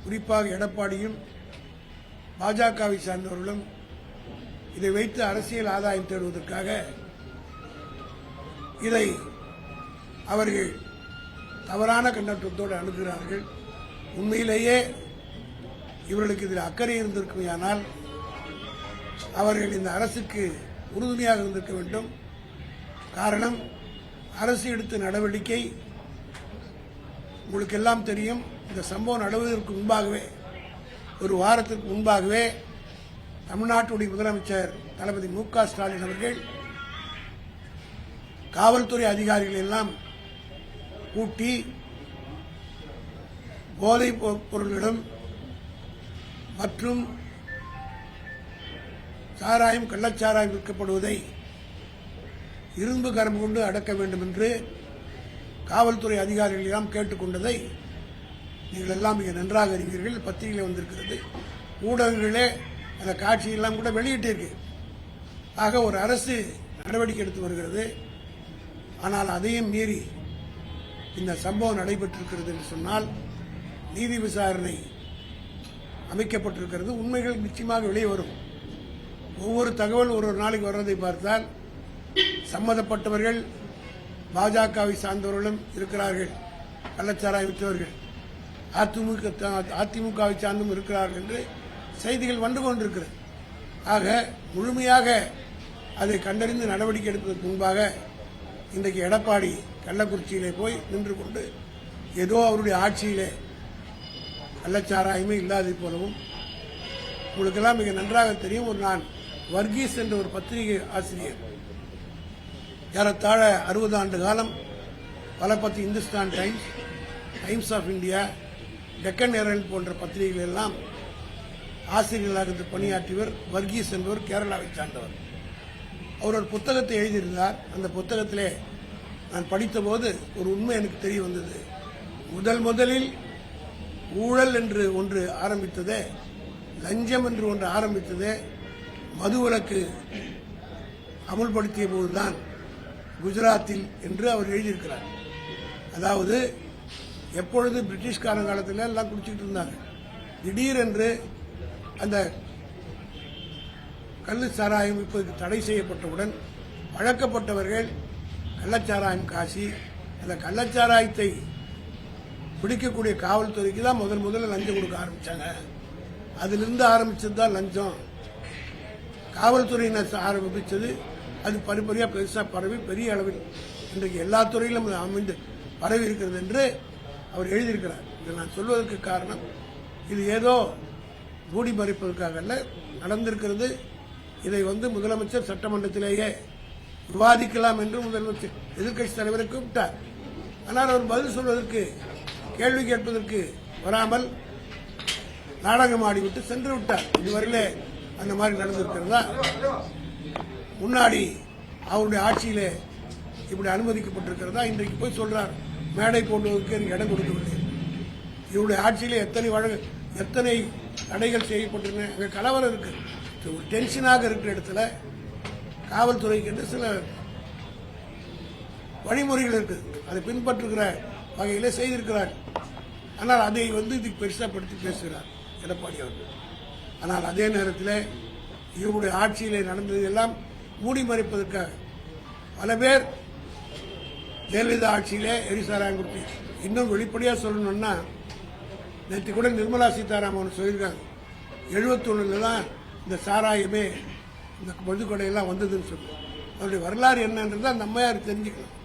குறிப்பாக எடப்பாடியும் பாஜகவை சார்ந்தவர்களும் இதை வைத்து அரசியல் ஆதாயம் தேடுவதற்காக இதை அவர்கள் தவறான கண்ணோட்டத்தோடு அணுகிறார்கள். உண்மையிலேயே இவர்களுக்கு இதில் அக்கறை இருந்திருக்குமையானால் அவர்கள் இந்த அரசுக்கு உறுதுணையாக இருந்திருக்க வேண்டும். காரணம், அரசு எடுத்த நடவடிக்கை உங்களுக்கு எல்லாம் தெரியும். இந்த சம்பவம் நடவதற்கு முன்பாகவே, ஒரு வாரத்திற்கு முன்பாகவே தமிழ்நாட்டுடைய முதலமைச்சர் தளபதி மு.க. ஸ்டாலின் அவர்கள் காவல்துறை அதிகாரிகள் எல்லாம் கூட்டி போதைப் பொருள்களிடம் மற்றும் சாராயம், கள்ளச்சாராயம் விற்கப்படுவதை இரும்பு கரம் கொண்டு அடக்க வேண்டும் என்று காவல்துறை அதிகாரிகள் எல்லாம் கேட்டுக்கொண்டதை நீங்கள் எல்லாம் மிக நன்றாக அறிவீர்கள். பத்திரிகையில் வந்திருக்கிறது, ஊடகங்களே அந்த காட்சியெல்லாம் கூட வெளியிட்டிருக்கு. ஆக ஒரு அரசு நடவடிக்கை எடுத்து வருகிறது. ஆனால் அதையும் மீறி இந்த சம்பவம் நடைபெற்றிருக்கிறது என்று சொன்னால் நீதி விசாரணை அமைக்கப்பட்டிருக்கிறது. உண்மைகள் நிச்சயமாக வெளியே வரும். ஒவ்வொரு தகவல் ஒரு நாளைக்கு வர்றதை பார்த்தால் சம்பந்தப்பட்டவர்கள் பாஜகவை சார்ந்தவர்களும் இருக்கிறார்கள், கள்ளச்சாராயம் விற்றவர்கள் அதிமுகவை சார்ந்தும் இருக்கிறார்கள் என்று செய்திகள் வந்து கொண்டிருக்கிறது. ஆக முழுமையாக அதை கண்டறிந்து நடவடிக்கை எடுப்பதற்கு முன்பாக இன்றைக்கு எடப்பாடி கள்ளக்குறிச்சியிலே போய் நின்று கொண்டு ஏதோ அவருடைய ஆட்சியிலே கள்ளச்சாராயமே இல்லாதது போலவும், உங்களுக்கெல்லாம் மிக நன்றாக தெரியும், நான் வர்கீஸ் என்ற ஒரு பத்திரிகை ஆசிரியர், ஏறத்தாழ 60 ஆண்டு காலம் பலபத்தி Hindustan Times, Times of India, Deccan Herald போன்ற பத்திரிகைகள் எல்லாம் ஆசிரியர்களாக இருந்து பணியாற்றியவர் வர்கீஸ் என்பவர், கேரளாவை சார்ந்தவர். அவர் ஒரு புத்தகத்தை எழுதியிருந்தார். அந்த புத்தகத்திலே நான் படித்தபோது ஒரு உண்மை எனக்கு தெரிய வந்தது. முதலில் ஊழல் என்று ஒன்று ஆரம்பித்ததே, லஞ்சம் என்று ஒன்று ஆரம்பித்ததே மதுவிலக்கு அமுல்படுத்திய போதுதான் குஜராத்தில் என்று அவர் எழுதியிருக்கிறார். அதாவது எப்பொழுது பிரிட்டிஷ்கார காலத்தில் எல்லாம் குடிச்சிட்டு இருந்தாங்க, திடீரென்று அந்த கள்ளு சாராயம் இப்போது தடை செய்யப்பட்டவுடன் பழக்கப்பட்டவர்கள் கள்ளச்சாராயம் காசி, அந்த கள்ளச்சாராயத்தை பிடிக்கக்கூடிய காவல்துறைக்கு தான் முதல்ல லஞ்சம் கொடுக்க ஆரம்பிச்சாங்க. அதிலிருந்து ஆரம்பிச்சது தான் லஞ்சம். காவல்துறையினர் ஆரம்பிச்சது, அது படிப்படியாக பெருசாக பரவி பெரிய அளவில் இன்றைக்கு எல்லா துறையிலும் அமைந்து பரவி இருக்கிறது என்று அவர் எழுதியிருக்கிறார். இதை நான் சொல்வதற்கு காரணம், இது ஏதோ மூடி மறைப்பதற்காக அல்ல, நடந்திருக்கிறது. இதை முதலமைச்சர் சட்டமன்றத்திலேயே விவாதிக்கலாம் என்று முதலமைச்சர் எதிர்க்கட்சி தலைவரை கூப்பிட்டார். ஆனால் அவர் பதில் சொல்வதற்கு, கேள்வி கேட்பதற்கு வராமல் நாடகம் ஆடிவிட்டு சென்று விட்டார். இதுவரையிலே அந்த மாதிரி நடந்திருக்கிறதா? முன்னாடி அவருடைய ஆட்சியிலே இப்படி அனுமதிக்கப்பட்டிருக்கிறதா? இன்றைக்கு போய் சொல்றார், மேடை போடுவதற்கு எனக்கு இடம் கொடுக்கவில்லை. இவருடைய ஆட்சியிலே எத்தனை தடைகள் செய்யப்பட்டிருக்க, அங்கே கலவரம் இருக்கு, ஒரு டென்ஷனாக இருக்கிற இடத்துல காவல்துறைக்கு என்று சில வழிமுறைகள் இருக்கு, அதை பின்பற்றுகிற வகையிலே செய்திருக்கிறார். ஆனால் அதை இதுக்கு பெருசாப்படுத்தி பேசுகிறார் எடப்பாடி அவர்கள். ஆனால் அதே நேரத்தில் இவருடைய ஆட்சியிலே நடந்தது எல்லாம் மூடி மறைப்பதற்காக பல பேர் ஜெயலலிதா ஆட்சியிலே எரிசாராயம் கொடுத்து, இன்னும் வெளிப்படையாக சொல்லணும்னா நேற்று கூட நிர்மலா சீதாராமன் சொல்லியிருக்காங்க, 71 தான் இந்த சாராயமே, இந்த மதுக்கடையெல்லாம் வந்ததுன்னு சொல்லி. அவருடைய வரலாறு என்னன்றது அந்த அம்மையார் தெரிஞ்சுக்கலாம்.